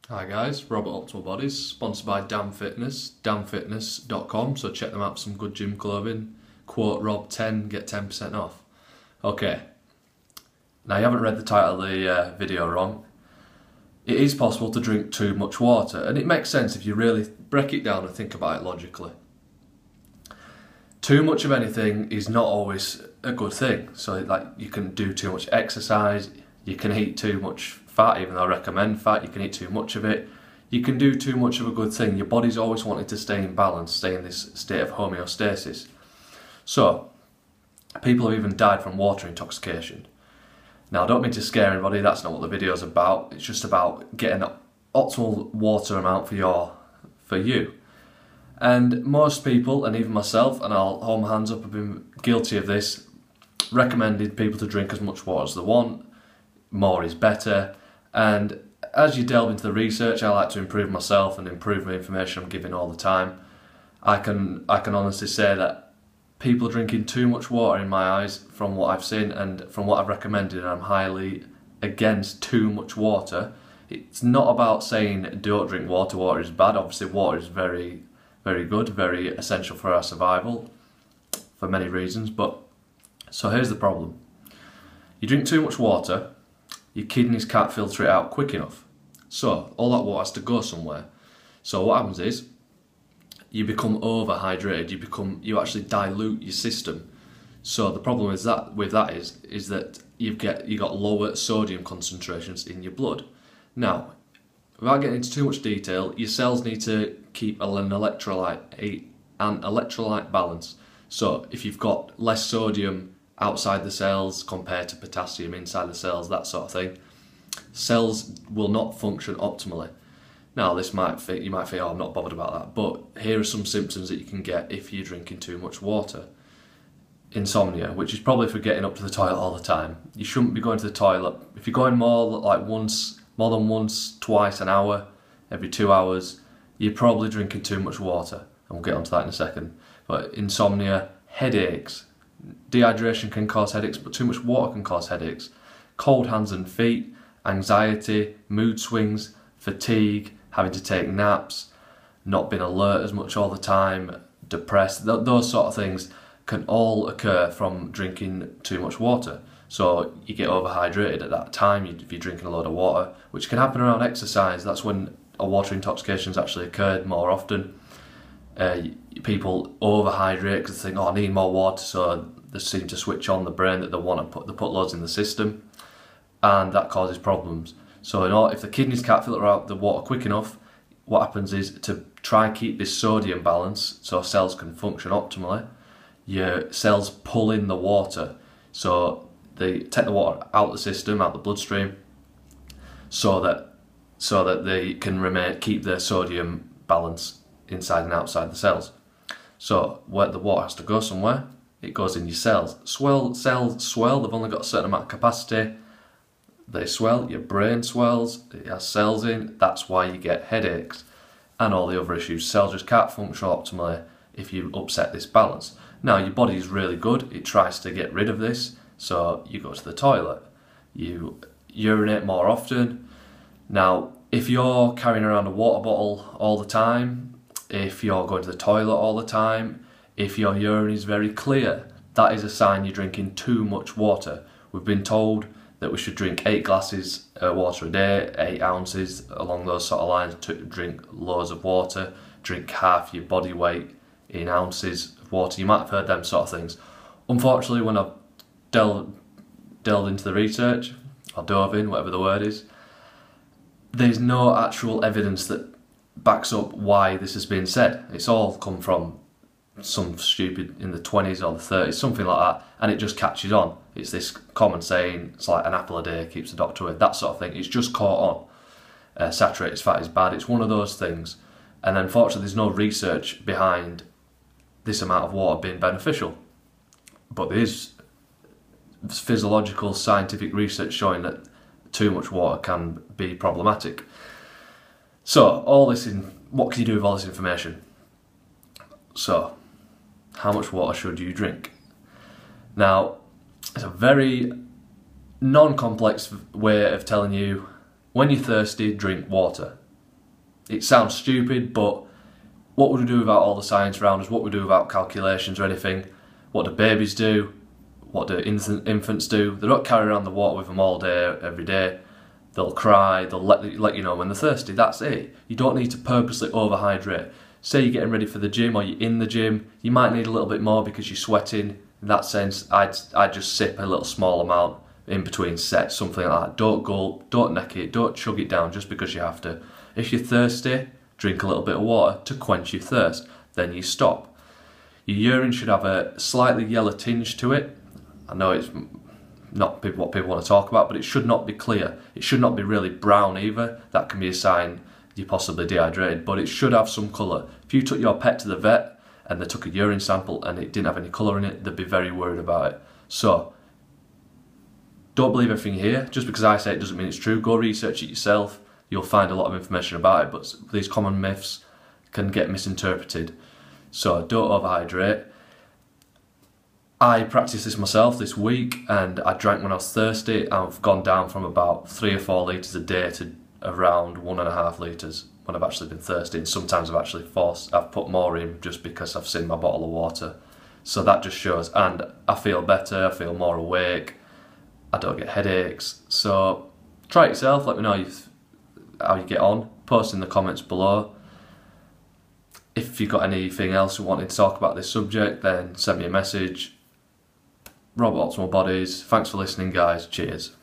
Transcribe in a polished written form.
Hi guys, Robert Optimal Bodies, sponsored by Damn Fitness, damnfitness.com, so check them out for some good gym clothing. Quote Rob10, get 10% off. Okay, now you haven't read the title of the video wrong. It is possible to drink too much water, and it makes sense if you really break it down and think about it logically. Too much of anything is not always a good thing. So like you can do too much exercise, you can eat too much fat, even though I recommend fat, you can eat too much of it. You can do too much of a good thing. Your body's always wanting to stay in balance, stay in this state of homeostasis. So, people have even died from water intoxication. Now, I don't mean to scare anybody, that's not what the video is about. It's just about getting an optimal water amount for you. And most people, and even myself, and I'll hold my hands up, have been guilty of this, recommended people to drink as much water as they want. More is better. And as you delve into the research, I like to improve myself and improve the information I'm giving all the time. I can honestly say that people drinking too much water, in my eyes, from what I've seen and from what I've recommended, and I'm highly against too much water. It's not about saying don't drink water, water is bad. Obviously water is very, very good, very essential for our survival for many reasons. But so here's the problem. You drink too much water, your kidneys can't filter it out quick enough. So all that water has to go somewhere. So what happens is you become overhydrated, you actually dilute your system. So the problem is that with that is that you got lower sodium concentrations in your blood. Now, without getting into too much detail, your cells need to keep an electrolyte balance. So if you've got less sodium outside the cells compared to potassium inside the cells, that sort of thing, cells will not function optimally. Now you might think, oh, I'm not bothered about that, but here are some symptoms that you can get if you're drinking too much water. Insomnia, which is probably for getting up to the toilet all the time. You shouldn't be going to the toilet. If you're going more than once, twice an hour, every 2 hours, you're probably drinking too much water, and we'll get onto that in a second. But insomnia, headaches, dehydration can cause headaches, but too much water can cause headaches. Cold hands and feet, anxiety, mood swings, fatigue, having to take naps, not being alert as much all the time, depressed, those sort of things can all occur from drinking too much water. So you get overhydrated at that time if you're drinking a load of water, which can happen around exercise. That's when a water intoxication has actually occurred more often. People overhydrate because they think, oh, I need more water, so they seem to switch on the brain that they put loads in the system, and that causes problems. So if the kidneys can't filter out the water quick enough, what happens is to try and keep this sodium balance so cells can function optimally, your cells pull in the water. So they take the water out of the system, out the bloodstream, so that they can keep their sodium balance inside and outside the cells. So where the water has to go somewhere, it goes in your cells. Cells swell, they've only got a certain amount of capacity. They swell, your brain swells, it has cells in, that's why you get headaches and all the other issues. Cells just can't function optimally if you upset this balance. Now your body is really good, it tries to get rid of this, so you go to the toilet, you urinate more often. Now if you're carrying around a water bottle all the time, if you're going to the toilet all the time, if your urine is very clear, that is a sign you're drinking too much water. We've been told that we should drink 8 glasses of water a day, 8 ounces, along those sort of lines, to drink loads of water, drink half your body weight in ounces of water. You might have heard them sort of things. Unfortunately, when I've delved into the research, or dove in, whatever the word is, there's no actual evidence that backs up why this has been said. It's all come from some stupid in the 20s or the 30s, something like that, and it just catches on. It's this common saying, it's like an apple a day keeps the doctor away, that sort of thing. It's just caught on. Saturated fat is bad. It's one of those things. And unfortunately, there's no research behind this amount of water being beneficial. But there is physiological, scientific research showing that too much water can be problematic. So, what can you do with all this information? So, how much water should you drink? Now, it's a very non-complex way of telling you, when you're thirsty, drink water. It sounds stupid, but what would we do without all the science around us? What would we do without calculations or anything? What do babies do? What do infants do? They don't carry around the water with them all day, every day. They'll cry, they'll let you know when they're thirsty, that's it. You don't need to purposely overhydrate. Say you're getting ready for the gym or you're in the gym, you might need a little bit more because you're sweating. In that sense, I'd just sip a little small amount in between sets, something like that. Don't gulp, don't neck it, don't chug it down just because you have to. If you're thirsty, drink a little bit of water to quench your thirst, then you stop. Your urine should have a slightly yellow tinge to it. I know it's not what people want to talk about, but it should not be clear. It should not be really brown either. That can be a sign you're possibly dehydrated, but it should have some colour. If you took your pet to the vet and they took a urine sample and it didn't have any colour in it, they'd be very worried about it. So, don't believe everything here. Just because I say it doesn't mean it's true. Go research it yourself. You'll find a lot of information about it, but these common myths can get misinterpreted. So, don't overhydrate. I practiced this myself this week and I drank when I was thirsty. I've gone down from about 3 or 4 litres a day to around 1.5 litres when I've actually been thirsty, and sometimes I've put more in just because I've seen my bottle of water. So that just shows, and I feel better, I feel more awake, I don't get headaches. So try it yourself, let me know how you get on, post in the comments below. If you've got anything else you wanted to talk about this subject, then send me a message. Rob Optimal Bodies. Thanks for listening, guys. Cheers.